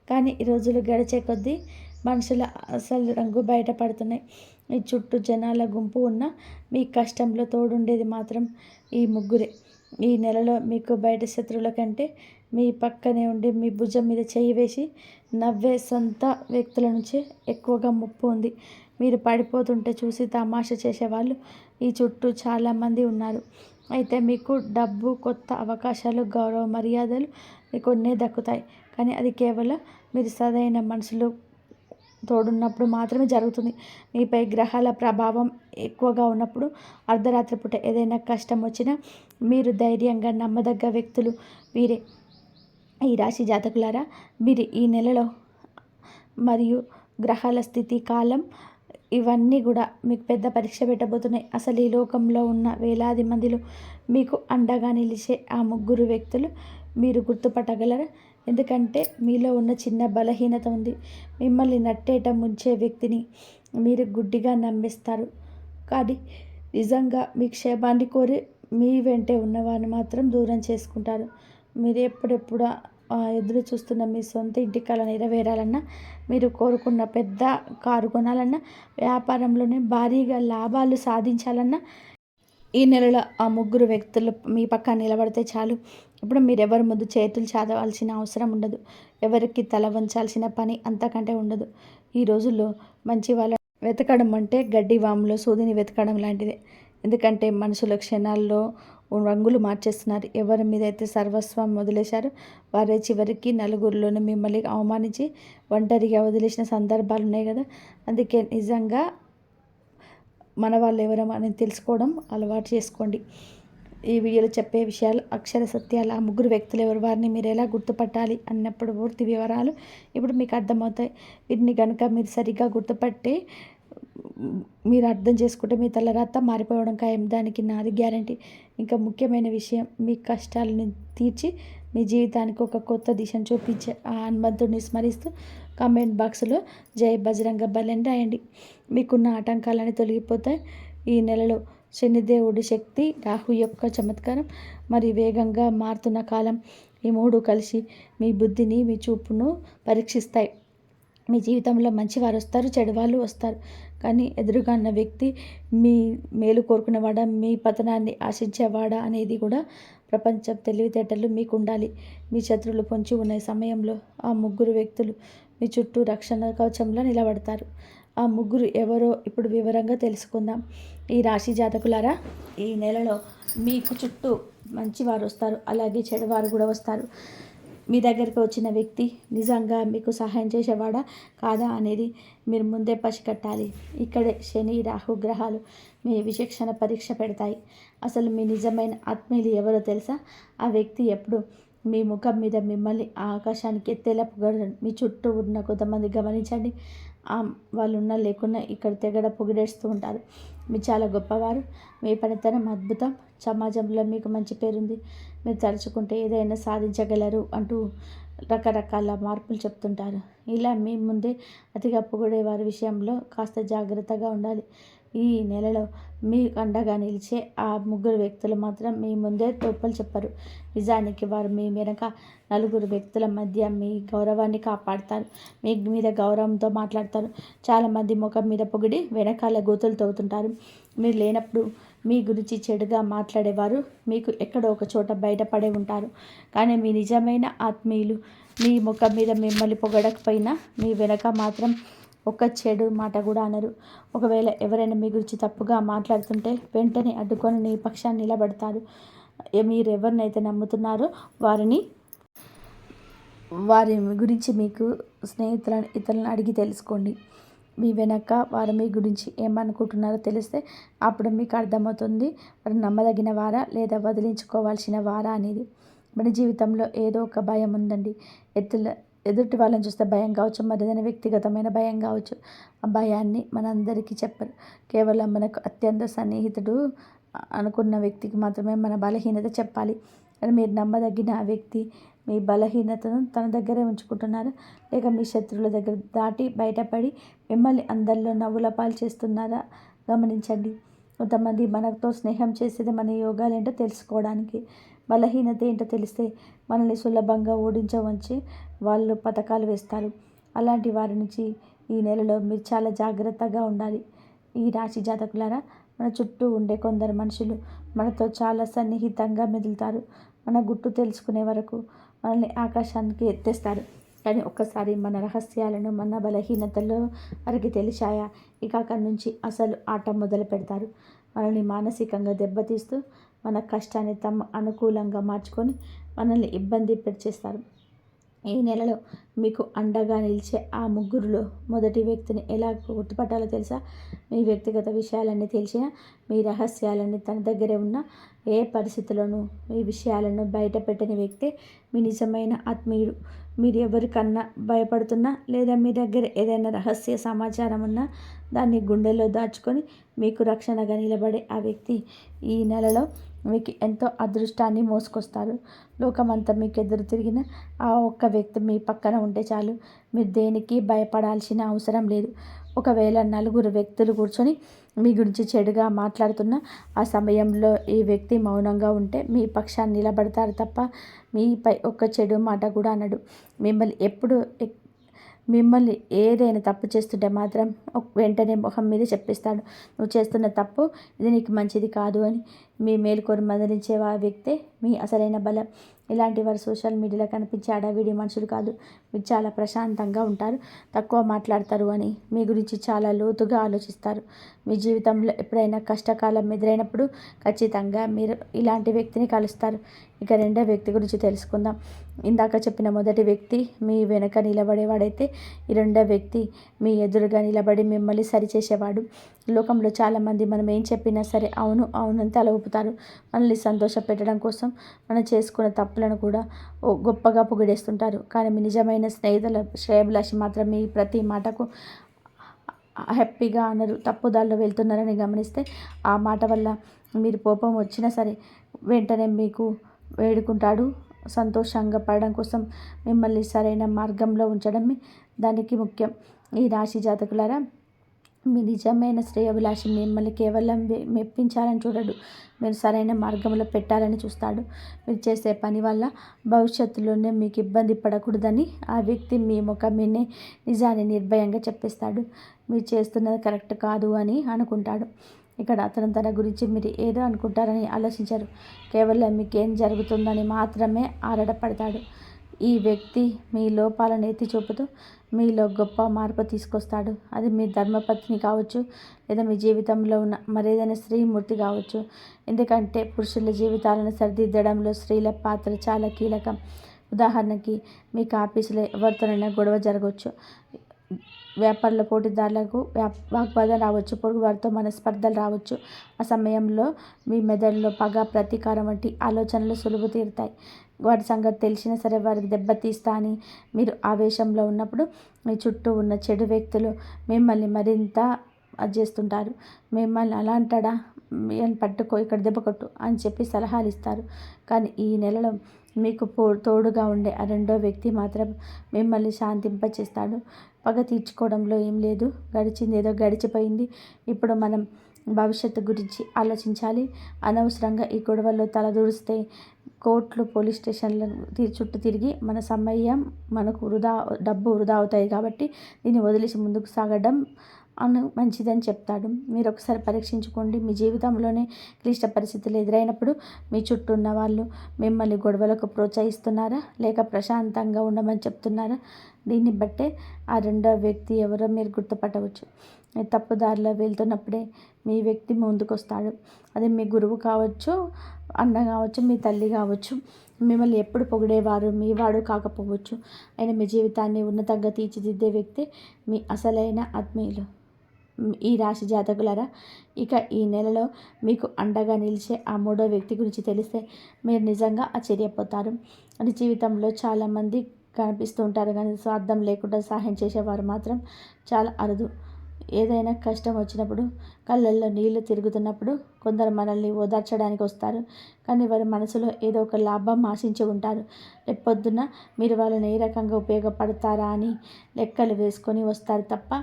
కానీ ఈ రోజులు గడిచే కొద్దీ మనుషుల అసలు రంగు బయటపడుతున్నాయి. మీ చుట్టూ జనాల గుంపు ఉన్న మీ కష్టంలో తోడుండేది మాత్రం ఈ 3. ఈ నెలలో మీకు బయట శత్రువుల కంటే మీ పక్కనే ఉండి మీ భుజం మీద చేయి వేసి నవ్వే సొంత వ్యక్తుల నుంచి ఎక్కువగా ముప్పు ఉంది. మీరు పడిపోతుంటే చూసి తమాషా చేసేవాళ్ళు ఈ చుట్టూ చాలామంది ఉన్నారు. అయితే మీకు డబ్బు, కొత్త అవకాశాలు, గౌరవ మర్యాదలు కొన్నే దక్కుతాయి. కానీ అది కేవలం మీరు సరైన మనసులు తోడున్నప్పుడు మాత్రమే జరుగుతుంది. మీపై గ్రహాల ప్రభావం ఎక్కువగా ఉన్నప్పుడు, అర్ధరాత్రి పూట ఏదైనా కష్టం వచ్చినా మీరు ధైర్యంగా నమ్మదగ్గ వ్యక్తులు వీరే. ఈ రాశి జాతకులారా, మీరు ఈ నెలలో మరియు గ్రహాల స్థితి, కాలం ఇవన్నీ కూడా మీకు పెద్ద పరీక్ష పెట్టబోతున్నాయి. అసలు ఈ లోకంలో ఉన్న వేలాది మందిలో మీకు అండగా నిలిచే ఆ 3 వ్యక్తులు మీరు గుర్తుపట్టగలరా? ఎందుకంటే మీలో ఉన్న చిన్న బలహీనత ఉంది. మిమ్మల్ని నట్టేట ముంచే వ్యక్తిని మీరు గుడ్డిగా నమ్మేస్తారు. కానీ నిజంగా మీ క్షేమాన్ని కోరి మీ వెంటే ఉన్నవారిని మాత్రం దూరం చేసుకుంటారు. మీరు ఎప్పుడెప్పుడు ఎదురు చూస్తున్న మీ సొంత ఇంటి కల నెరవేరాలన్నా, మీరు కోరుకున్న పెద్ద కారు కొనాలన్నా, వ్యాపారంలోనే భారీగా లాభాలు సాధించాలన్నా ఈ నెలలో ఆ 3 వ్యక్తులు మీ పక్కన నిలబడితే చాలు. ఇప్పుడు మీరెవరి ముందు చేతులు చాదవలసిన అవసరం ఉండదు. ఎవరికి తల వంచాల్సిన పని అంతకంటే ఉండదు. ఈ రోజుల్లో మంచి వాళ్ళ వెతకడం అంటే గడ్డి వాములో సూదిని వెతకడం లాంటిదే. ఎందుకంటే మనుషుల క్షణాల్లో రంగులు మార్చేస్తున్నారు. ఎవరి మీద అయితే సర్వస్వం వదిలేశారో వారే చివరికి నలుగురిలోనే మిమ్మల్ని అవమానించి ఒంటరిగా వదిలేసిన సందర్భాలు ఉన్నాయి కదా. అందుకే నిజంగా మన వాళ్ళు ఎవరో అని తెలుసుకోవడం అలవాటు చేసుకోండి. ఈ వీడియోలో చెప్పే విషయాలు అక్షర సత్యాలు. ఆ 3 వ్యక్తులు ఎవరు, వారిని మీరు ఎలా గుర్తుపట్టాలి అన్నప్పుడు పూర్తి వివరాలు ఇప్పుడు మీకు అర్థమవుతాయి. వీటిని కనుక మీరు సరిగ్గా గుర్తుపట్టి మీరు అర్థం చేసుకుంటే మీ తలరాత మారిపోవడం ఖాయం. దానికి నాది గ్యారంటీ. ఇంకా ముఖ్యమైన విషయం, మీ కష్టాలను తీర్చి మీ జీవితానికి ఒక కొత్త దిశను చూపించే ఆ హనుమంతుడిని స్మరిస్తూ కామెంట్ బాక్స్లో జై బజరంగ బలి అని రాయండి. మీకున్న ఆటంకాలన్నీ తొలగిపోతాయి. ఈ నెలలో శనిదేవుడి శక్తి, రాహు యొక్క చమత్కారం, మరి వేగంగా మారుతున్న కాలం, ఈ 3 కలిసి మీ బుద్ధిని, మీ చూపును పరీక్షిస్తాయి. మీ జీవితంలో మంచి వారు వస్తారు, చెడు వాళ్ళు వస్తారు. కానీ ఎదురుగా ఉన్న వ్యక్తి మీ మేలు కోరుకునేవాడా, మీ పతనాన్ని ఆశించేవాడా అనేది కూడా ప్రపంచం తెలివితేటలు మీకు ఉండాలి. మీ శత్రువులు పొంచి ఉన్న సమయంలో ఆ ముగ్గురు వ్యక్తులు మీ చుట్టూ రక్షణ కవచంలో నిలబడతారు. ఆ ముగ్గురు ఎవరో ఇప్పుడు వివరంగా తెలుసుకుందాం. ఈ రాశి జాతకులారా, ఈ నెలలో మీకు చుట్టూ మంచివారు వస్తారు, అలాగే చెడువారు కూడా వస్తారు. మీ దగ్గరికి వచ్చిన వ్యక్తి నిజంగా మీకు సహాయం చేసేవాడా కాదా అనేది మీరు ముందే పసిగట్టాలి. ఇక్కడే శని రాహు గ్రహాలు మీ విచక్షణ పరీక్ష పెడతాయి. అసలు మీ నిజమైన ఆత్మీయులు ఎవరో తెలుసా? ఆ వ్యక్తి ఎప్పుడు మీ ముఖం మీద మిమ్మల్ని ఆకాశానికి ఎత్తేలా పొగడరు. మీ చుట్టూ ఉన్న కొంతమంది గమనించండి, వాళ్ళు ఉన్నా లేకున్నా ఇక్కడ తెగడ పొగిడేస్తూ ఉంటారు. మీరు చాలా గొప్పవారు, మీ పనితనం అద్భుతం, సమాజంలో మీకు మంచి పేరుంది, మీరు తలుచుకుంటే ఏదైనా సాధించగలరు అంటూ రకరకాల మార్పులు చెప్తుంటారు. ఇలా మీ ముందే అతిగా పొగిడే వారి విషయంలో కాస్త జాగ్రత్తగా ఉండాలి. ఈ నెలలో మీ అండగా నిలిచే ఆ ముగ్గురు వ్యక్తులు మాత్రం మీ ముందే తోపలు చెప్పరు. నిజానికి వారు మీ వెనక నలుగురు వ్యక్తుల మధ్య మీ గౌరవాన్ని కాపాడుతారు. మీ మీద గౌరవంతో మాట్లాడతారు. చాలామంది ముఖం మీద పొగిడి వెనకాల గోతులు తవ్వుతుంటారు. మీరు లేనప్పుడు మీ గురించి చెడుగా మాట్లాడేవారు మీకు ఎక్కడో ఒక చోట బయటపడే ఉంటారు. కానీ మీ నిజమైన ఆత్మీయులు మీ ముఖం మీద మిమ్మల్ని పొగడకపోయినా మీ వెనక మాత్రం ఒక చెడు మాట కూడా అనరు. ఒకవేళ ఎవరైనా మీ గురించి తప్పుగా మాట్లాడుతుంటే వెంటనే అడ్డుకొని నీ పక్షాన్ని నిలబడతారు. మీరు ఎవరినైతే నమ్ముతున్నారో వారి గురించి మీకు స్నేహితులను ఇతరులను అడిగి తెలుసుకోండి. మీ వెనక వారు మీ గురించి ఏమనుకుంటున్నారో తెలిస్తే అప్పుడు మీకు అర్థమవుతుంది వారు నమ్మదగిన వారా లేదా వదిలించుకోవాల్సిన వారా అనేది. మన జీవితంలో ఏదో ఒక భయం ఉందండి. ఎదుటి వాళ్ళని చూస్తే భయం కావచ్చు, మరి ఏదైనా వ్యక్తిగతమైన భయం కావచ్చు. ఆ భయాన్ని మనందరికీ చెప్పరు. కేవలం మనకు అత్యంత సన్నిహితుడు అనుకున్న వ్యక్తికి మాత్రమే మన బలహీనత చెప్పాలి. కానీ మీరు నమ్మదగిన ఆ వ్యక్తి మీ బలహీనతను తన దగ్గరే ఉంచుకుంటున్నారా, లేక మీ శత్రువుల దగ్గర దాటి బయటపడి మిమ్మల్ని అందరిలో నవ్వుల పాలు చేస్తున్నారా గమనించండి. కొంతమంది మనతో స్నేహం చేసేది మన యోగాలు ఏంటో తెలుసుకోవడానికి, బలహీనత ఏంటో తెలిస్తే మనల్ని సులభంగా ఓడించవచ్చి వాళ్ళు పథకాలు వేస్తారు. అలాంటి వారి నుంచి ఈ నెలలో మీరు చాలా జాగ్రత్తగా ఉండాలి. ఈ రాశి జాతకులారా, మన చుట్టూ ఉండే కొందరు మనుషులు మనతో చాలా సన్నిహితంగా మెదులుతారు. మన గుట్టు తెలుసుకునే వరకు మనల్ని ఆకాశానికి ఎత్తేస్తారు. కానీ ఒక్కసారి మన రహస్యాలను, మన బలహీనతలు వారికి తెలిసాయా, ఇక అక్కడి నుంచి అసలు ఆట మొదలు పెడతారు. మనల్ని మానసికంగా దెబ్బతీస్తూ మన కష్టాన్ని తమ అనుకూలంగా మార్చుకొని మనల్ని ఇబ్బంది పెట్టేస్తారు. ఈ నెలలో మీకు అండగా నిలిచే ఆ ముగ్గురులో మొదటి వ్యక్తిని ఎలా గుర్తుపట్టాలో తెలుసా? మీ వ్యక్తిగత విషయాలన్నీ తెలిసినా, మీ రహస్యాలన్నీ తన దగ్గరే ఉన్న, ఏ పరిస్థితుల్లోనూ మీ విషయాలను బయట పెట్టని వ్యక్తే మీ నిజమైన ఆత్మీయుడు. మీరు ఎవరికన్నా భయపడుతున్నా లేదా మీ దగ్గర ఏదైనా రహస్య సమాచారం ఉన్నా దాన్ని గుండెల్లో దాచుకొని మీకు రక్షణగా నిలబడే ఆ వ్యక్తి ఈ నెలలో మీకు ఎంతో అదృష్టాన్ని మోసుకొస్తారు. లోకమంతా మీకు ఎదురు తిరిగిన ఆ ఒక్క వ్యక్తి మీ పక్కన ఉంటే చాలు, మీరు దేనికి భయపడాల్సిన అవసరం లేదు. ఒకవేళ నలుగురు వ్యక్తులు కూర్చొని మీ గురించి చెడుగా మాట్లాడుతున్న ఆ సమయంలో ఈ వ్యక్తి మౌనంగా ఉంటే మీ పక్షాన్ని నిలబడతారు తప్ప మీపై ఒక్క చెడు మాట కూడా అనడు. మిమ్మల్ని ఏదైనా తప్పు చేస్తుంటే మాత్రం వెంటనే మొహం మీద చెప్పిస్తాడు, నువ్వు చేస్తున్న తప్పు, ఇది నీకు మంచిది కాదు అని. మీ మేలుకొని మందలించే ఆ వ్యక్తే మీ అసలైన బలం. ఇలాంటి వారు సోషల్ మీడియాలో కనిపించే అడవిడి మనుషులు కాదు. మీరు చాలా ప్రశాంతంగా ఉంటారు, తక్కువ మాట్లాడతారు అని మీ గురించి చాలా లోతుగా ఆలోచిస్తారు. మీ జీవితంలో ఎప్పుడైనా కష్టకాలం ఎదురైనప్పుడు ఖచ్చితంగా మీరు ఇలాంటి వ్యక్తిని కలుస్తారు. ఇక రెండో వ్యక్తి గురించి తెలుసుకుందాం. ఇందాక చెప్పిన మొదటి వ్యక్తి మీ వెనక నిలబడేవాడైతే ఈ రెండో వ్యక్తి మీ ఎదురుగా నిలబడి మిమ్మల్ని సరిచేసేవాడు. లోకంలో చాలామంది మనం ఏం చెప్పినా సరే అవును అవునంత తల ఊపుతారు. మనల్ని సంతోష పెట్టడం కోసం మనం చేసుకున్న తప్పులను కూడా గొప్పగా పొగిడేస్తుంటారు. కానీ మీ నిజమైన స్నేహితుల శ్రేయభిలాషి మాత్రం మీ ప్రతి మాటకు హ్యాపీగా అనరు. తప్పుదారిలో వెళ్తున్నారని గమనిస్తే ఆ మాట వల్ల మీరు కోపం వచ్చినా సరే వెంటనే మీకు వేడుకుంటాడు. సంతోషంగా పడడం కోసం మిమ్మల్ని సరైన మార్గంలో ఉంచడమే దానికి ముఖ్యం. ఈ రాశి జాతకులారా, మీ నిజమైన శ్రేయోభిలాషి మిమ్మల్ని కేవలం మెప్పించాలని చూడడు, మీరు సరైన మార్గంలో పెట్టాలని చూస్తాడు. మీరు చేసే పని వల్ల భవిష్యత్తులోనే మీకు ఇబ్బంది పడకూడదని ఆ వ్యక్తి మీ ముఖం మీనే నిజాన్ని నిర్భయంగా చెప్పేస్తాడు. మీరు చేస్తున్నది కరెక్ట్ కాదు అని అనుకుంటాడు. ఇక్కడ అతను తన గురించి మీరు ఏదో అనుకుంటారని ఆలోచించరు, కేవలం మీకేం జరుగుతుందని మాత్రమే ఆరాటపడతాడు. ఈ వ్యక్తి మీ లోపాలను ఎత్తి చూపుతూ మీలో గొప్ప మార్పు తీసుకొస్తాడు. అది మీ ధర్మపత్ని కావచ్చు, లేదా మీ జీవితంలో ఉన్న మరేదైనా స్త్రీమూర్తి కావచ్చు. ఎందుకంటే పురుషుల జీవితాలను సరిదిద్దడంలో స్త్రీల పాత్ర చాలా కీలకం. ఉదాహరణకి మీకు ఆఫీసులో ఎవరితోనైనా గొడవ జరగవచ్చు, వ్యాపారంలో పోటీదారులకు వాగ్వాదం రావచ్చు, పొరుగు వారితో మనస్పర్ధలు రావచ్చు. ఆ సమయంలో మీ మెదడులో పగ, ప్రతీకారం వంటి ఆలోచనలు సులువు తీరుతాయి. వాటి సంగతి తెలిసినా సరే వారికి దెబ్బతీస్తా అని మీరు ఆవేశంలో ఉన్నప్పుడు మీ చుట్టూ ఉన్న చెడు వ్యక్తులు మిమ్మల్ని మరింత చేస్తుంటారు. మిమ్మల్ని అలా అంటాడా, పట్టుకో, ఇక్కడ దెబ్బ కొట్టు అని చెప్పి సలహాలు ఇస్తారు. కానీ ఈ నెలలో మీకు తోడుగా ఉండే ఆ రెండో వ్యక్తి మాత్రం మిమ్మల్ని శాంతింపచేస్తాడు. పగ తీర్చుకోవడంలో ఏం లేదు, గడిచింది ఏదో గడిచిపోయింది. ఇప్పుడు మనం భవిష్యత్తు గురించి ఆలోచించాలి. అనవసరంగా ఈ గొడవల్లో తలదూరిస్తే కోర్టులు, పోలీస్ స్టేషన్ల చుట్టూ తిరిగి మన సమయం, మనకు డబ్బు వృధా అవుతాయి. కాబట్టి దీన్ని వదిలేసి ముందుకు సాగడం మంచిదని చెప్తాడు. మీరు ఒకసారి పరీక్షించుకోండి. మీ జీవితంలోనే క్లిష్ట పరిస్థితులు ఎదురైనప్పుడు మీ చుట్టూ ఉన్న వాళ్ళు మిమ్మల్ని గొడవలకు ప్రోత్సహిస్తున్నారా, లేక ప్రశాంతంగా ఉండమని చెప్తున్నారా? దీన్ని బట్టే ఆ రెండో వ్యక్తి ఎవరో మీరు గుర్తుపట్టవచ్చు. తప్పుదారిలో వెళ్తున్నప్పుడే మీ వ్యక్తి ముందుకొస్తాడు. అది మీ గురువు కావచ్చు, అన్న కావచ్చు, మీ తల్లి కావచ్చు. మిమ్మల్ని ఎప్పుడు పొగిడేవారు మీ వాడు కాకపోవచ్చు. అయినా మీ జీవితాన్ని ఉన్నతంగా తీర్చిదిద్దే వ్యక్తి మీ అసలైన ఆత్మీయులు. ఈ రాశి జాతకులారా, ఇక ఈ నెలలో మీకు అండగా నిలిచే ఆ మూడో వ్యక్తి గురించి తెలిస్తే మీరు నిజంగా ఆశ్చర్యపోతారు. అది జీవితంలో చాలామంది కనిపిస్తూ ఉంటారు, కానీ స్వార్థం లేకుండా సహాయం చేసేవారు మాత్రం చాలా అరుదు. ఏదైనా కష్టం వచ్చినప్పుడు, కళ్ళల్లో నీళ్లు తిరుగుతున్నప్పుడు కొందరు మనల్ని ఓదార్చడానికి వస్తారు. కానీ వారి మనసులో ఏదో ఒక లాభం ఆశించి ఉంటారు. రేపొద్దున మీరు వాళ్ళని ఏ రకంగా ఉపయోగపడతారా అని లెక్కలు వేసుకొని వస్తారు తప్ప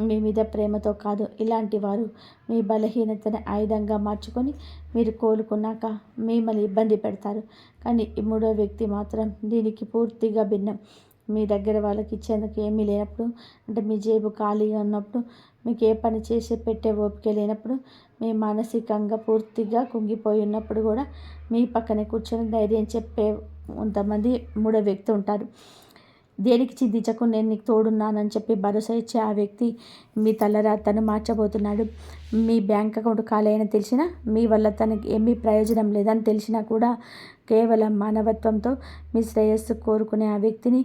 మీ మీద ప్రేమతో కాదు. ఇలాంటి వారు మీ బలహీనతని ఆయుధంగా మార్చుకొని మీరు కోలుకున్నాక మిమ్మల్ని ఇబ్బంది పెడతారు. కానీ ఈ మూడో వ్యక్తి మాత్రం దీనికి పూర్తిగా భిన్నం. మీ దగ్గర వాళ్ళకి ఇచ్చేందుకు ఏమీ లేనప్పుడు, అంటే మీ జేబు ఖాళీగా ఉన్నప్పుడు, మీకు ఏ పని చేసి పెట్టే ఓపిక లేనప్పుడు, మీ మానసికంగా పూర్తిగా కుంగిపోయి ఉన్నప్పుడు కూడా మీ పక్కనే కూర్చొని ధైర్యం చెప్పే కొంతమంది మూడో వ్యక్తి ఉంటారు. దేనికి చింతించకు, నేను నీకు తోడున్నానని చెప్పి భరోసా ఇచ్చే ఆ వ్యక్తి మీ తలరాతను మార్చబోతున్నాడు. మీ బ్యాంక్ అకౌంట్ ఖాళీ అయినా తెలిసినా, మీ వల్ల తనకి ఏమీ ప్రయోజనం లేదని తెలిసినా కూడా కేవలం మానవత్వంతో మీ శ్రేయస్సు కోరుకునే ఆ వ్యక్తిని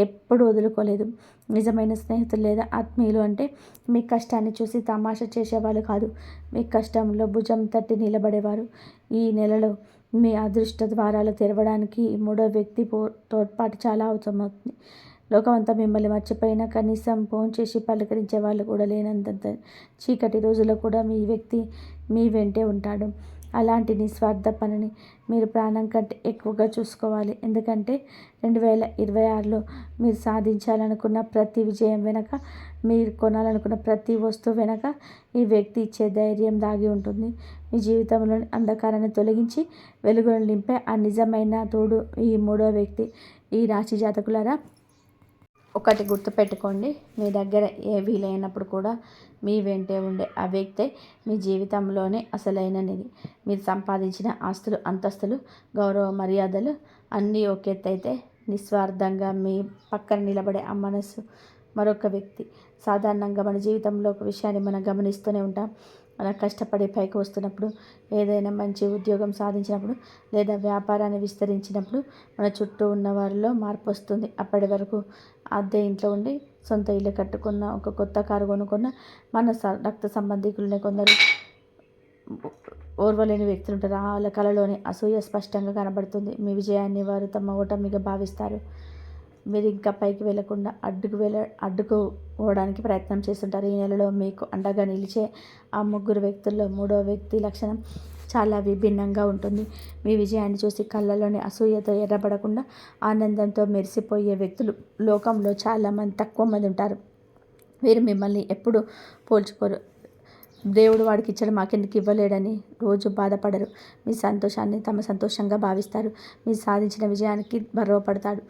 ఎప్పుడూ వదులుకోలేదు. నిజమైన స్నేహితులు లేదా ఆత్మీయులు అంటే మీ కష్టాన్ని చూసి తమాషా చేసేవాళ్ళు కాదు, మీ కష్టంలో భుజం తట్టి నిలబడేవారు. ఈ నెలలో మీ అదృష్ట ద్వారాలు తెరవడానికి మూడో వ్యక్తి తోడ్పాటు చాలా అవసరమవుతుంది. లోకమంతా మిమ్మల్ని మర్చిపోయినా కనీసం ఫోన్ చేసి పలకరించే వాళ్ళు కూడా లేనంత చీకటి రోజుల్లో కూడా మీ వ్యక్తి మీ వెంటే ఉంటాడు. అలాంటి నిస్వార్థ పనిని మీరు ప్రాణం కంటే ఎక్కువగా చూసుకోవాలి. ఎందుకంటే 2026లో మీరు సాధించాలనుకున్న ప్రతి విజయం వెనక, మీరు కొనాలనుకున్న ప్రతి వస్తువు వెనక ఈ వ్యక్తి ఇచ్చే ధైర్యం దాగి ఉంటుంది. మీ జీవితంలోని అంధకారాన్ని తొలగించి వెలుగును నింపే ఆ నిజమైన తోడు ఈ మూడో వ్యక్తి. ఈ రాశి జాతకులారా, ఒకటి గుర్తుపెట్టుకోండి, మీ దగ్గర ఏ వీలైనప్పుడు కూడా మీ వెంటే ఉండే ఆ వ్యక్తే మీ జీవితంలోనే అసలైన నిధి. మీరు సంపాదించిన ఆస్తులు, అంతస్తులు, గౌరవ మర్యాదలు అన్నీ ఒక ఎత్తు అయితే, నిస్వార్థంగా మీ పక్కన నిలబడే ఆ మనసు మరొక వ్యక్తి. సాధారణంగా మన జీవితంలో ఒక విషయాన్ని మనం గమనిస్తూనే ఉంటాం. మనం కష్టపడి పైకి వస్తున్నప్పుడు, ఏదైనా మంచి ఉద్యోగం సాధించినప్పుడు, లేదా వ్యాపారాన్ని విస్తరించినప్పుడు మన చుట్టూ ఉన్న వారిలో మార్పు వస్తుంది. అప్పటి వరకు అద్దె ఇంట్లో ఉండి సొంత ఇల్లు కట్టుకున్న, ఒక కొత్త కారు కొనుక్కున్న మన రక్త సంబంధికులనే కొందరు ఓర్వలేని వ్యక్తులు ఉంటారు. వాళ్ళ కళలోని అసూయ స్పష్టంగా కనబడుతుంది. మీ విజయాన్ని వారు తమ ఓటమిగా భావిస్తారు. మీరు ఇంకా పైకి వెళ్లకుండా అడ్డుకోవడానికి ప్రయత్నం చేస్తుంటారు. ఈ నెలలో మీకు అండగా నిలిచే ఆ ముగ్గురు వ్యక్తుల్లో మూడో వ్యక్తి లక్షణం చాలా విభిన్నంగా ఉంటుంది. మీ విజయాన్ని చూసి కళ్ళలోని అసూయతో ఎర్రబడకుండా ఆనందంతో మెరిసిపోయే వ్యక్తులు లోకంలో చాలామంది తక్కువ మంది ఉంటారు. వీరు మిమ్మల్ని ఎప్పుడు పోల్చుకోరు. దేవుడు వాడికి ఇచ్చాడు మాకెందుకు ఇవ్వలేడని రోజు బాధపడరు. మీ సంతోషాన్ని తమ సంతోషంగా భావిస్తారు. మీరు సాధించిన విజయానికి గర్వపడతాడు,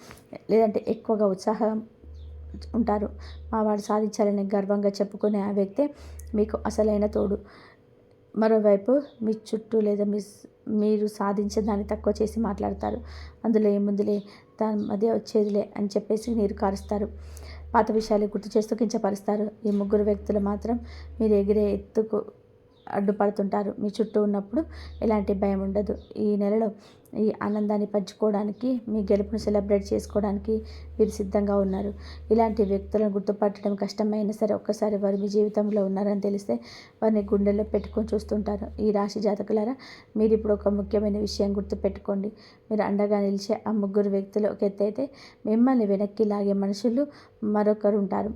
లేదంటే ఎక్కువగా ఉత్సాహం ఉంటారు. మా వాడు సాధించాలని గర్వంగా చెప్పుకునే ఆ వ్యక్తే మీకు అసలైన తోడు. మరోవైపు మీ చుట్టూ లేదా మీరు సాధించే దాన్ని తక్కువ చేసి మాట్లాడతారు. అందులో ఏముందిలే, దాని మధ్య వచ్చేదిలే అని చెప్పేసి నీరు కారుస్తారు. పాత విషయాలు గుర్తు చేస్తూ కించపరుస్తారు. ఈ ముగ్గురు వ్యక్తులు మాత్రం మీరు ఎగిరే ఎత్తుకు అడ్డుపడుతుంటారు. మీ చుట్టూ ఉన్నప్పుడు ఎలాంటి భయం ఉండదు. ఈ నెలలో ఈ ఆనందాన్ని పంచుకోవడానికి, మీ గెలుపును సెలబ్రేట్ చేసుకోవడానికి మీరు సిద్ధంగా ఉన్నారు. ఇలాంటి వ్యక్తులను గుర్తుపట్టడం కష్టమైనా సరే ఒక్కసారి వారు మీ జీవితంలో ఉన్నారని తెలిస్తే వారిని గుండెల్లో పెట్టుకొని చూస్తుంటారు. ఈ రాశి జాతకులారా, మీరు ఇప్పుడు ఒక ముఖ్యమైన విషయం గుర్తుపెట్టుకోండి. మీరు అండగా నిలిచే ఆ ముగ్గురు వ్యక్తులు ఒక ఎత్తు అయితే, మిమ్మల్ని వెనక్కి లాగే మనుషులు మరొకరు ఉంటారు.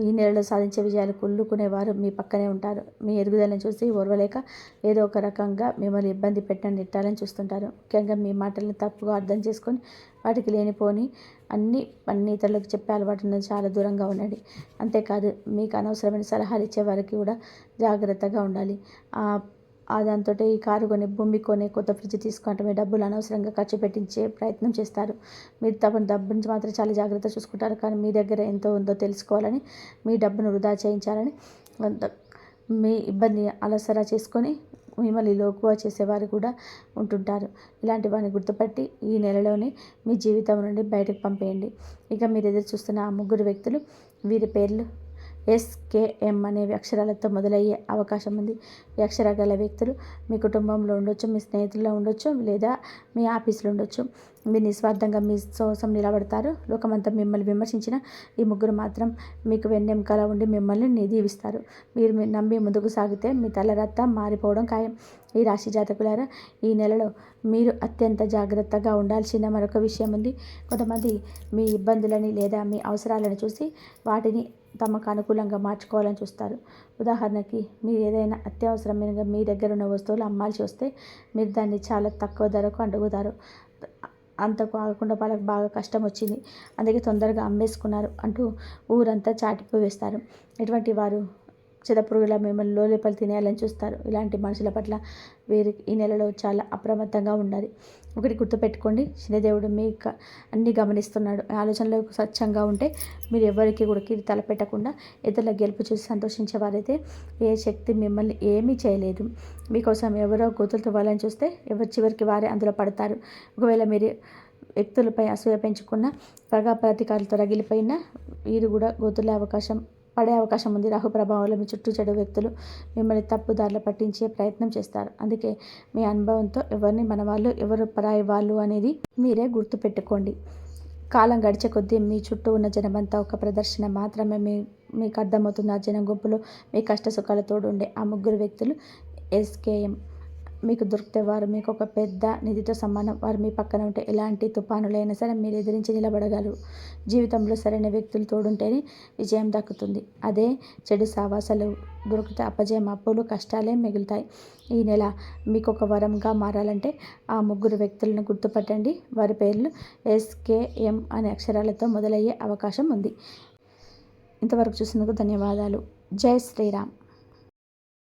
ఈ నెలలో సాధించే విజయాలు కుళ్ళుకునేవారు మీ పక్కనే ఉంటారు. మీ ఎదుగుదలను చూసి ఓర్వలేక ఏదో ఒక రకంగా మిమ్మల్ని ఇబ్బంది పెట్టిన నెట్టాలని చూస్తుంటారు. ముఖ్యంగా మీ మాటలను తప్పుగా అర్థం చేసుకొని వాటికి లేనిపోని అన్ని ఇతరులకు చెప్పే అలవాటు నుంచి చాలా దూరంగా ఉండండి. అంతేకాదు, మీకు అనవసరమైన సలహాలు ఇచ్చే వారికి కూడా జాగ్రత్తగా ఉండాలి. దాంతో ఈ కారు కొని, భూమి కొని, కొత్త ఫ్రిడ్జ్ తీసుకుంటే మీ డబ్బులు అనవసరంగా ఖర్చు పెట్టించే ప్రయత్నం చేస్తారు. మీరు డబ్బుని మాత్రం చాలా జాగ్రత్త చూసుకుంటారు. కానీ మీ దగ్గర ఎంతో ఉందో తెలుసుకోవాలని, మీ డబ్బును వృధా చేయించాలని, మీ ఇబ్బంది అలసరా చేసుకొని మిమ్మల్ని లోకువ చేసేవారు కూడా ఉంటుంటారు. ఇలాంటి వారిని గుర్తుపట్టి ఈ నెలలోనే మీ జీవితం నుండి బయటకు పంపేయండి. ఇక మీరు ఎదురు చూస్తున్న ఆ ముగ్గురు వ్యక్తులు, వీరి పేర్లు SKM అనే అక్షరాలతో మొదలయ్యే అవకాశం ఉంది. ఈ అక్షరాలు గల వ్యక్తులు మీ కుటుంబంలో ఉండొచ్చు, మీ స్నేహితుల్లో ఉండొచ్చు, లేదా మీ ఆఫీసులో ఉండొచ్చు. మీరు నిస్వార్థంగా మీ కోసం నిలబడతారు. లోకమంతా మిమ్మల్ని విమర్శించిన ఈ ముగ్గురు మాత్రం మీకు వెన్నెముకలా ఉండి మిమ్మల్ని దీవిస్తారు. మీరు నమ్మి ముందుకు సాగితే మీ తలరాత మారిపోవడం ఖాయం. ఈ రాశి జాతకులారా, ఈ నెలలో మీరు అత్యంత జాగ్రత్తగా ఉండాల్సిన మరొక విషయం ఉంది. కొంతమంది మీ ఇబ్బందులని లేదా మీ అవసరాలను చూసి వాటిని తమకు అనుకూలంగా మార్చుకోవాలని చూస్తారు. ఉదాహరణకి, మీరు ఏదైనా అత్యవసరమైన మీ దగ్గర ఉన్న వస్తువులు అమ్మాల్సి వస్తే మీరు దాన్ని చాలా తక్కువ ధరకు అడుగుతారు. అంతకు ఆగకుండా వాళ్ళకి బాగా కష్టం వచ్చింది, అందుకే తొందరగా అమ్మేసుకున్నారు అంటూ ఊరంతా చాటిపోయి వేస్తారు. ఇటువంటి వారు చిదపురుగులా మిమ్మల్ని లోపలి తినేయాలని చూస్తారు. ఇలాంటి మనుషుల పట్ల వీరికి ఈ నెలలో చాలా అప్రమత్తంగా ఉండాలి. ఒకటి గుర్తుపెట్టుకోండి, శనిదేవుడు మీ అన్ని గమనిస్తున్నాడు. ఆలోచనలు స్వచ్ఛంగా ఉంటే మీరు ఎవరికి కూడా తలపెట్టకుండా ఇతరుల గెలుపు చూసి సంతోషించేవారైతే ఏ శక్తి మిమ్మల్ని ఏమీ చేయలేదు. మీకోసం ఎవరో గోతులు తవ్వాలని చూస్తే చివరికి వారే అందులో పడతారు. ఒకవేళ మీరు వ్యక్తులపై అసూయ పెంచుకున్న పగ ప్రతీకారాలతో రగిలిపోయినా వీరు కూడా పడే అవకాశం ఉంది. రాహు ప్రభావంలో మీ చుట్టూ చెడు వ్యక్తులు మిమ్మల్ని తప్పుదారిలో పట్టించే ప్రయత్నం చేస్తారు. అందుకే మీ అనుభవంతో ఎవరిని మన వాళ్ళు, ఎవరు పరాయి వాళ్ళు అనేది మీరే గుర్తుపెట్టుకోండి. కాలం గడిచే కొద్దీ మీ చుట్టూ ఉన్న జనమంతా ఒక ప్రదర్శన మాత్రమే. మీకు అర్థమవుతుంది. ఆ జనం గుంపులో మీ కష్ట సుఖాల తోడు ఉండే ఆ ముగ్గురు వ్యక్తులు SKM. మీకు దొరికితే వారు మీకు ఒక పెద్ద నిధితో సమానం. వారు మీ పక్కన ఉంటే ఎలాంటి తుఫానులైనా సరే మీరు ఎదిరించి నిలబడగలరు. జీవితంలో సరైన వ్యక్తులు తోడుంటేనే విజయం దక్కుతుంది. అదే చెడు సావాసాలు దొరికితే అపజయం, అప్పులు, కష్టాలే మిగులుతాయి. ఈ నెల మీకు ఒక వరంగా మారాలంటే ఆ ముగ్గురు వ్యక్తులను గుర్తుపట్టండి. వారి పేర్లు SKM అనే అక్షరాలతో మొదలయ్యే అవకాశం ఉంది. ఇంతవరకు చూసినందుకు ధన్యవాదాలు. జై శ్రీరామ్.